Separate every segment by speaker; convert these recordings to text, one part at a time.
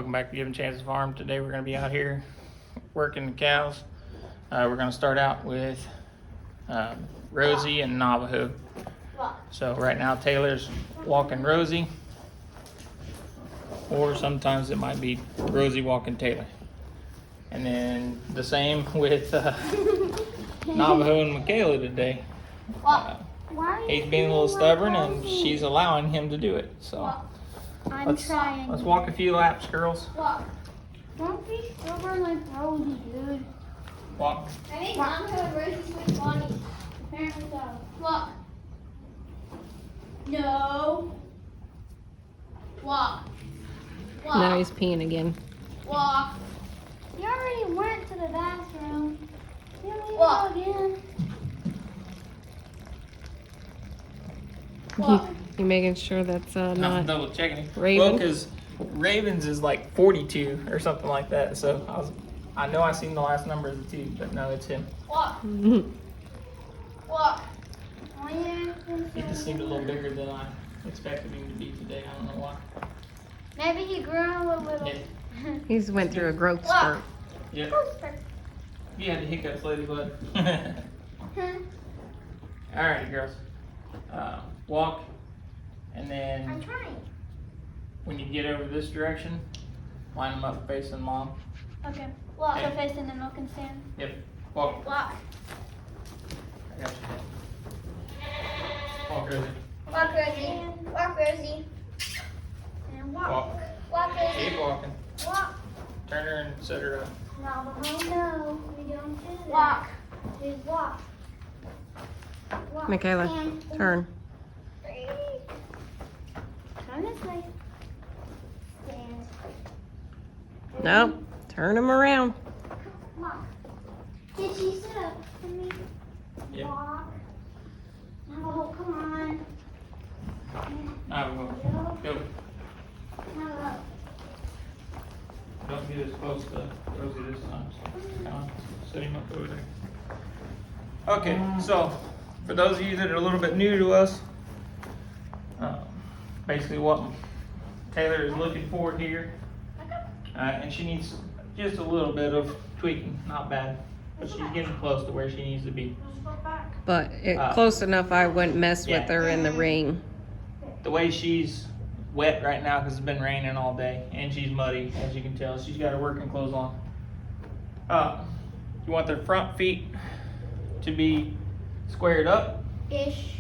Speaker 1: Welcome back to Giving Chances Farm. Today we're going to be out here working the cows. We're going to start out with Rosie and Navajo. So right now Taylor's walking Rosie, or sometimes it might be Rosie walking Taylor. And then the same with Navajo and Michaela today. He's being a little stubborn and she's allowing him to do it. So let's walk a few laps, girls.
Speaker 2: Don't be stubborn like Rosie, dude.
Speaker 1: Walk.
Speaker 2: I think Navajo and Rosie switch bodies. Apparently so. Walk. No. Walk. Walk.
Speaker 3: Now he's peeing again.
Speaker 2: Walk. You already went to the bathroom. You don't need to go again. Walk.
Speaker 3: You making sure that's
Speaker 1: I'm
Speaker 3: not
Speaker 1: double checking.
Speaker 3: Raven?
Speaker 1: Well, because Ravens is like 42 or something like that. So I know I seen the last number of the 2, but no, it's him.
Speaker 2: Walk. Walk. Oh, yeah.
Speaker 1: He just seemed a little bigger than I expected him to be today. I don't know why.
Speaker 2: Maybe he grew a little.
Speaker 1: Yeah.
Speaker 3: He's went through a growth spurt.
Speaker 1: Yep. You had the hiccups, ladybug. Alright, girls. Walk, and
Speaker 2: I'm
Speaker 1: then
Speaker 2: trying.
Speaker 1: when you get over this direction, line them up facing mom.
Speaker 2: Okay. Walk.
Speaker 1: Okay.
Speaker 2: So facing the milk and stand.
Speaker 1: Yep. Walk.
Speaker 2: Walk.
Speaker 1: I got you. Walk, Rosie.
Speaker 2: Walk, Rosie. Walk, Rosie. And walk.
Speaker 1: Walk.
Speaker 2: Walk, Rosie.
Speaker 1: Keep walking.
Speaker 2: Walk.
Speaker 1: Turn her and set her up.
Speaker 2: No, we don't do that. Walk. Just walk. Walk.
Speaker 3: Michaela,
Speaker 2: Stand.
Speaker 3: turn.
Speaker 2: Turn this way. Stand.
Speaker 3: Nope. Turn him around.
Speaker 2: Walk. Did she sit up for me?
Speaker 1: Yeah.
Speaker 2: Walk. No, come on.
Speaker 1: Navajo. Go.
Speaker 2: No.
Speaker 1: Don't get as close to Rosie this time. So come on. Set him up over there. Okay, so for those of you that are a little bit new to us, basically what Taylor is looking for here, and she needs just a little bit of tweaking, not bad, but she's getting close to where she needs to be.
Speaker 3: But close enough I wouldn't mess with her in the ring.
Speaker 1: The way she's wet right now because it's been raining all day, and she's muddy, as you can tell. She's got her working clothes on. You want their front feet to be squared up,
Speaker 2: Ish.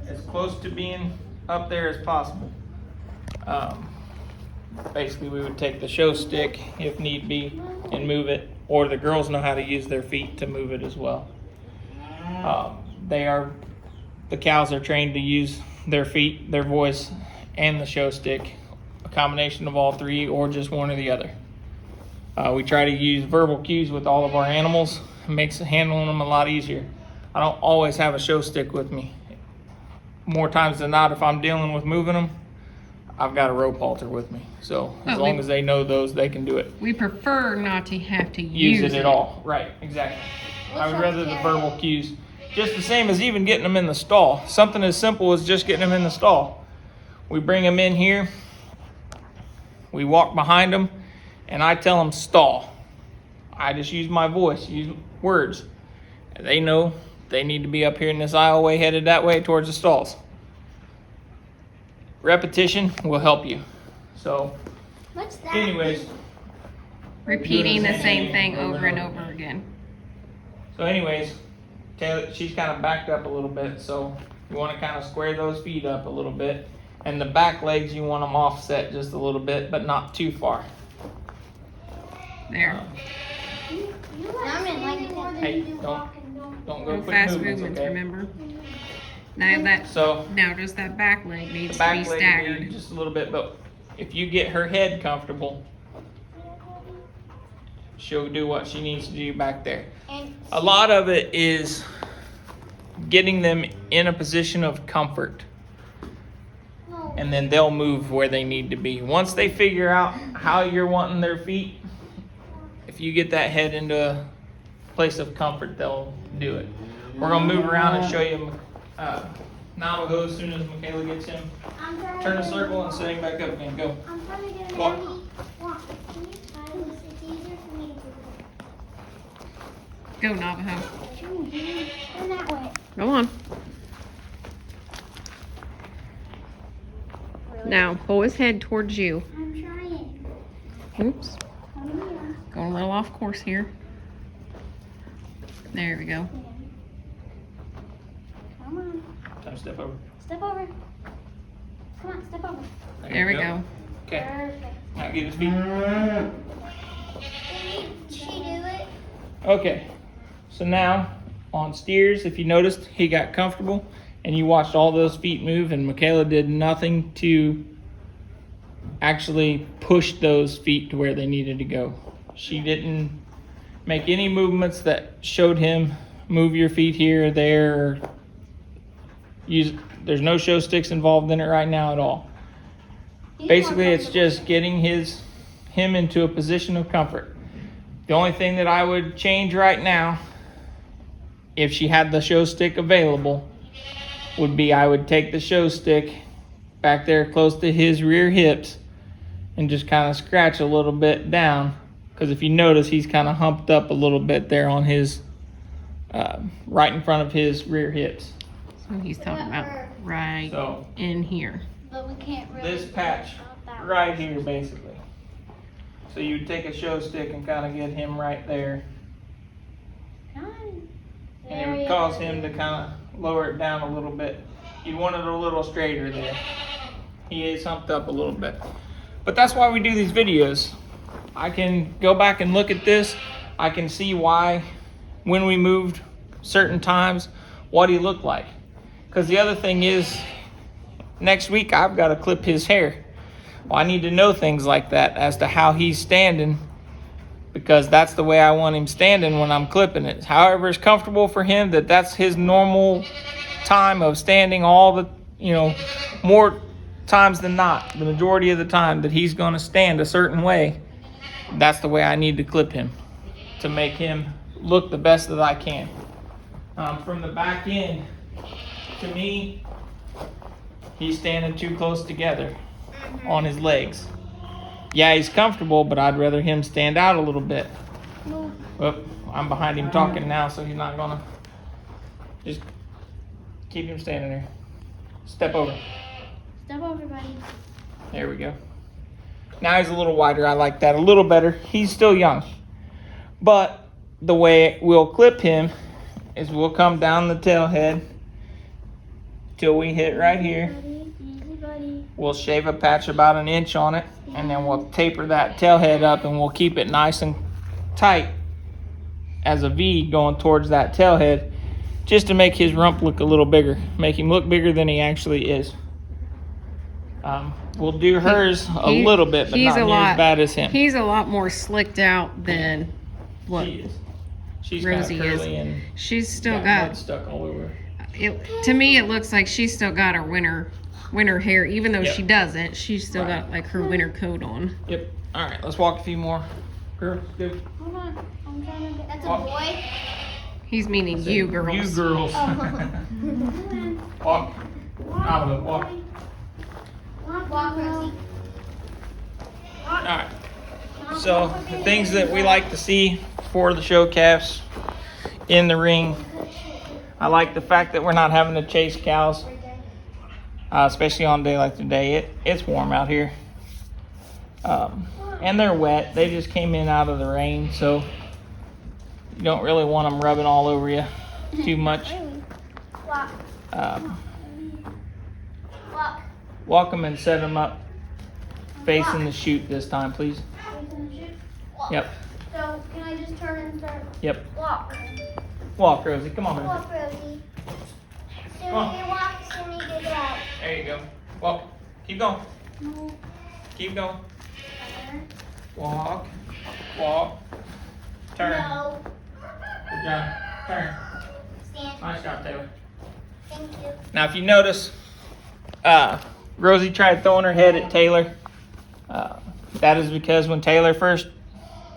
Speaker 1: as close to being up there as possible. Basically, we would take the show stick, if need be, and move it, or the girls know how to use their feet to move it as well. The cows are trained to use their feet, their voice, and the show stick, a combination of all 3 or just one or the other. We try to use verbal cues with all of our animals. It makes handling them a lot easier. I don't always have a show stick with me. More times than not, if I'm dealing with moving them, I've got a rope halter with me. So as long as they know those, they can do it.
Speaker 3: We prefer not to have to
Speaker 1: Use it at all. Right, exactly. I would rather the verbal cues. Just the same as even getting them in the stall. Something as simple as just getting them in the stall. We bring them in here, we walk behind them, and I tell them stall. I just use my voice, use words. They know they need to be up here in this aisleway, headed that way towards the stalls. Repetition will help you. So,
Speaker 2: What's that?
Speaker 1: anyways.
Speaker 3: Repeating the same thing over and over again.
Speaker 1: So anyways, Taylor, she's kind of backed up a little bit, so you want to kind of square those feet up a little bit. And the back legs, you want them offset just a little bit, but not too far.
Speaker 3: There.
Speaker 2: I'm in like more than
Speaker 1: Hey,
Speaker 2: you do walking.
Speaker 1: Don't go
Speaker 3: No
Speaker 1: quick
Speaker 3: fast
Speaker 1: movements,
Speaker 3: movements,
Speaker 1: okay?
Speaker 3: remember? Now just that back leg needs
Speaker 1: The
Speaker 3: to be
Speaker 1: back leg
Speaker 3: staggered.
Speaker 1: needs just a little bit, but if you get her head comfortable, she'll do what she needs to do back there.
Speaker 2: And
Speaker 1: A lot of it is getting them in a position of comfort, and then they'll move where they need to be. Once they figure out how you're wanting their feet, if you get that head into a place of comfort, they'll do it. We're going to move around and show you Navajo as soon as Michaela gets him. Turn a circle and set him back up again. Go.
Speaker 2: I'm trying to get
Speaker 1: Walk.
Speaker 2: ready.
Speaker 3: Go, Navajo.
Speaker 2: Turn that way.
Speaker 3: Go on. Now, pull his head towards you.
Speaker 2: I'm trying.
Speaker 3: Oops.
Speaker 2: Come here.
Speaker 3: Going a little off course here. There we go.
Speaker 2: Come on.
Speaker 1: Time to step over.
Speaker 2: Step over. Come on, step over.
Speaker 3: There we go.
Speaker 1: Okay.
Speaker 2: Perfect.
Speaker 1: Now get his feet.
Speaker 2: Did she do it?
Speaker 1: Okay. So now on steers, if you noticed, he got comfortable and you watched all those feet move, and Michaela did nothing to actually push those feet to where they needed to go. She didn't make any movements that showed him move your feet here or there, or there's no show sticks involved in it right now at all. Basically, it's just getting him into a position of comfort. The only thing that I would change right now, if she had the show stick available, would be I would take the show stick back there close to his rear hips and just kind of scratch a little bit down. Because if you notice, he's kind of humped up a little bit there on his, right in front of his rear hips.
Speaker 3: So he's talking about right
Speaker 1: So
Speaker 3: in here.
Speaker 2: But we can't really.
Speaker 1: this patch right here, basically. So you'd take a show stick and kind of get him right there. And it would cause him to kind of lower it down a little bit. You'd want it a little straighter there. He is humped up a little bit. But that's why we do these videos. I can go back and look at this. I can see why, when we moved certain times, what he looked like. Because the other thing is, next week I've got to clip his hair. Well, I need to know things like that as to how he's standing, because that's the way I want him standing when I'm clipping it. However it's comfortable for him, that's his normal time of standing all the, more times than not, the majority of the time that he's going to stand a certain way, that's the way I need to clip him to make him look the best that I can. From the back end, to me, he's standing too close together on his legs. Yeah, he's comfortable, but I'd rather him stand out a little bit. Well, I'm behind him talking now, so he's not gonna. Just keep him standing there. Step over.
Speaker 2: Step over, buddy.
Speaker 1: There we go. Now he's a little wider. I like that a little better. He's still young. But the way we'll clip him is we'll come down the tail head till we hit right here.
Speaker 2: Easy, buddy.
Speaker 1: We'll shave a patch about an inch on it, and then we'll taper that tail head up, and we'll keep it nice and tight as a V going towards that tail head, just to make his rump look a little bigger, make him look bigger than he actually is. We'll do hers a little bit, but not near as bad as him.
Speaker 3: He's a lot more slicked out than what
Speaker 1: She is. She's
Speaker 3: Rosie
Speaker 1: kind of
Speaker 3: is.
Speaker 1: curly and
Speaker 3: She's still
Speaker 1: mud
Speaker 3: got.
Speaker 1: stuck all over.
Speaker 3: To me, it looks like she's still got her winter hair, even though
Speaker 1: Yep.
Speaker 3: she doesn't. She's still
Speaker 1: Right.
Speaker 3: got like her winter coat on.
Speaker 1: Yep. All right, let's walk a few more. Girl, go.
Speaker 2: Hold on. I'm trying to get. That's a
Speaker 1: Walk.
Speaker 2: boy.
Speaker 3: He's meaning you girls.
Speaker 1: You girls. Walk. Navajo, walk.
Speaker 2: Walk, Rosie.
Speaker 1: All right. So the things that we like to see for the show calves in the ring, I like the fact that we're not having to chase cows, especially on a day like today. It's warm out here, and they're wet. They just came in out of the rain, so you don't really want them rubbing all over you too much.
Speaker 2: Walk. Walk.
Speaker 1: Walk them and set them up facing the chute this time, please.
Speaker 2: Walk.
Speaker 1: Yep.
Speaker 2: So can I just turn and start?
Speaker 1: Yep.
Speaker 2: Walk.
Speaker 1: Walk, Rosie. Come on, Rosie.
Speaker 2: Walk, Rosie. Soon
Speaker 1: Come on.
Speaker 2: you walk, soon you get out.
Speaker 1: There you go. Walk. Keep going.
Speaker 2: No.
Speaker 1: Keep going. Walk. Walk. Turn.
Speaker 2: No.
Speaker 1: Good job. Turn.
Speaker 2: Stand.
Speaker 1: Nice job, Taylor.
Speaker 2: Thank you.
Speaker 1: Now, if you notice, Rosie tried throwing her head at Taylor. That is because when Taylor first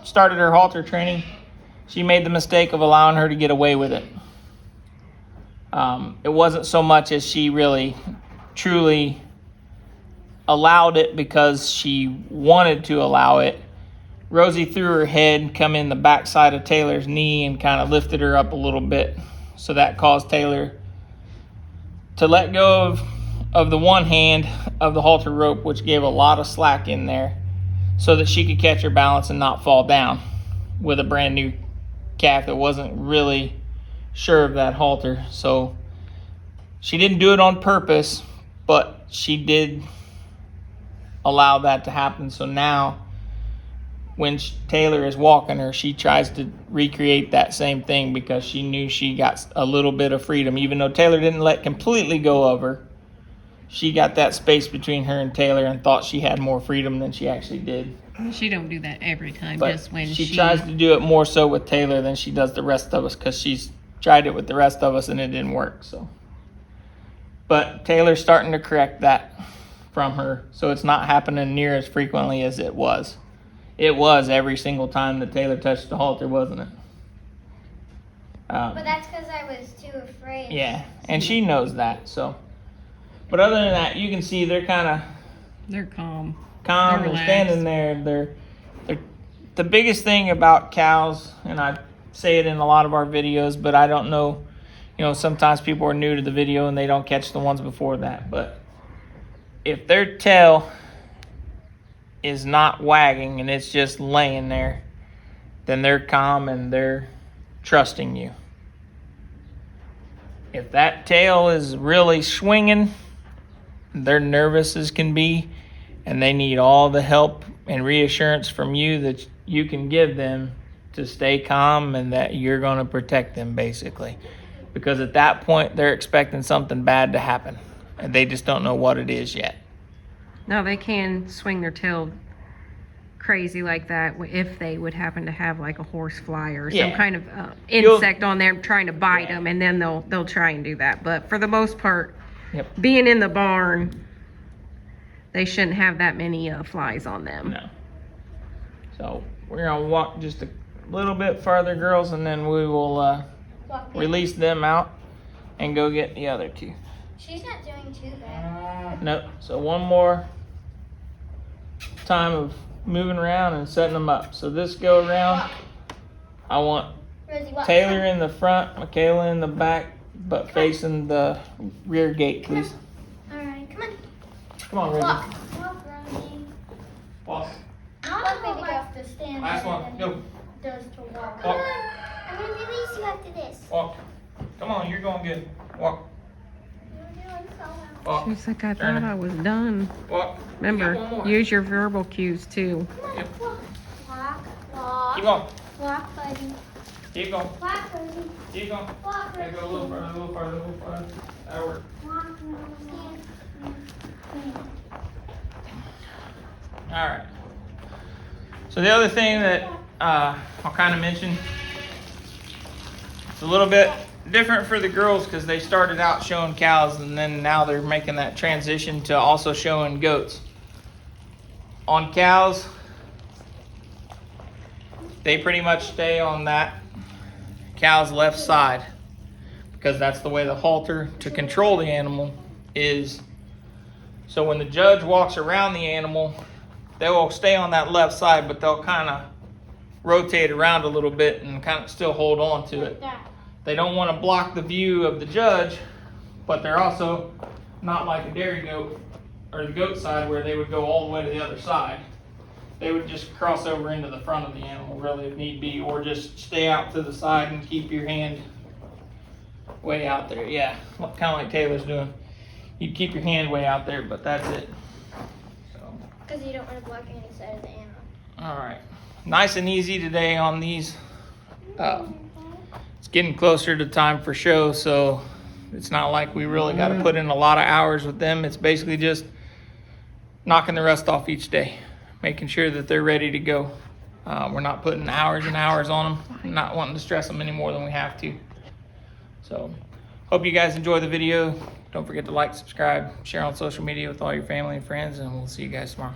Speaker 1: started her halter training, she made the mistake of allowing her to get away with it. It wasn't so much as she really, truly allowed it because she wanted to allow it. Rosie threw her head, come in the backside of Taylor's knee, and kind of lifted her up a little bit. So that caused Taylor to let go of the one hand of the halter rope, which gave a lot of slack in there, so that she could catch her balance and not fall down with a brand new calf that wasn't really sure of that halter. So she didn't do it on purpose, but she did allow that to happen. So now when Taylor is walking her, she tries to recreate that same thing because she knew she got a little bit of freedom. Even though Taylor didn't let completely go of her, she got that space between her and Taylor and thought she had more freedom than she actually did.
Speaker 3: She don't do that every time,
Speaker 1: But
Speaker 3: just when
Speaker 1: she tries to do it more so with Taylor than she does the rest of us, because she's tried it with the rest of us and it didn't work. So, but Taylor's starting to correct that from her, so it's not happening near as frequently as it was. It was every single time that Taylor touched the halter, wasn't it?
Speaker 2: But that's because I was too afraid.
Speaker 1: Yeah, and she knows that. So, but other than that, you can see they're kind of
Speaker 3: they're calm.
Speaker 1: They're
Speaker 3: relaxed.
Speaker 1: standing there. They're the biggest thing about cows, and I say it in a lot of our videos, but I don't know. You know, sometimes people are new to the video and they don't catch the ones before that. But if their tail is not wagging and it's just laying there, then they're calm and they're trusting you. If that tail is really swinging, they're nervous as can be, and they need all the help and reassurance from you that you can give them to stay calm and that you're going to protect them, basically. Because at that point, they're expecting something bad to happen, and they just don't know what it is yet.
Speaker 3: No, they can swing their tail crazy like that if they would happen to have like a horse fly or some kind of insect on there trying to bite them, and then they'll try and do that. But for the most part, being in the barn, they shouldn't have that many flies on them.
Speaker 1: No. So we're gonna walk just a little bit farther, girls, and then we will release them out and go get the other two.
Speaker 2: She's not doing too bad.
Speaker 1: Nope. So one more time of moving around and setting them up. So this go around, I want
Speaker 2: Rosie, walk.
Speaker 1: Taylor in the front, Michaela in the back, but facing the rear gate, please.
Speaker 2: Alright, come on.
Speaker 1: Come on, Rosie.
Speaker 2: Walk. Walk, Rosie.
Speaker 1: Walk.
Speaker 2: Walk, baby, go. To stand
Speaker 1: Last one.
Speaker 2: and
Speaker 1: Go.
Speaker 2: does to walk.
Speaker 1: Walk.
Speaker 2: Come on. I'm going to release you after this.
Speaker 1: Walk. Come on, you're going good. Walk.
Speaker 2: You're doing so well.
Speaker 1: Walk.
Speaker 3: She's like, I
Speaker 1: Turn
Speaker 3: thought
Speaker 1: it.
Speaker 3: I was done.
Speaker 1: Walk.
Speaker 3: Remember,
Speaker 1: You got one more.
Speaker 3: use your verbal cues too.
Speaker 2: Come on,
Speaker 1: Yep.
Speaker 2: walk. Walk. Walk.
Speaker 1: Keep going.
Speaker 2: Walk, buddy.
Speaker 1: Keep going.
Speaker 2: Walk, Rosie.
Speaker 1: Keep going.
Speaker 2: Walk,
Speaker 1: Okay, go a little farther, a little farther, a little farther. That'll work.
Speaker 2: Walk, Rosie. Stand.
Speaker 1: All right. So the other thing that I'll kind of mention, it's a little bit different for the girls because they started out showing cows and then now they're making that transition to also showing goats. On cows, they pretty much stay on that cow's left side because that's the way the halter to control the animal is. So when the judge walks around the animal, they will stay on that left side, but they'll kind of rotate around a little bit and kind of still hold on to it. They don't want to block the view of the judge, but they're also not like a dairy goat or the goat side where they would go all the way to the other side. They would just cross over into the front of the animal really if need be, or just stay out to the side and keep your hand way out there. Yeah, kind of like Taylor's doing. You'd keep your hand way out there, but that's it.
Speaker 2: Because you don't want to block any side of the animal.
Speaker 1: All right, nice and easy today on these. It's getting closer to time for show, so it's not like we really got to put in a lot of hours with them. It's basically just knocking the rust off each day, making sure that they're ready to go. We're not putting hours and hours on them, not wanting to stress them any more than we have to. So, hope you guys enjoy the video. Don't forget to like, subscribe, share on social media with all your family and friends, and we'll see you guys tomorrow.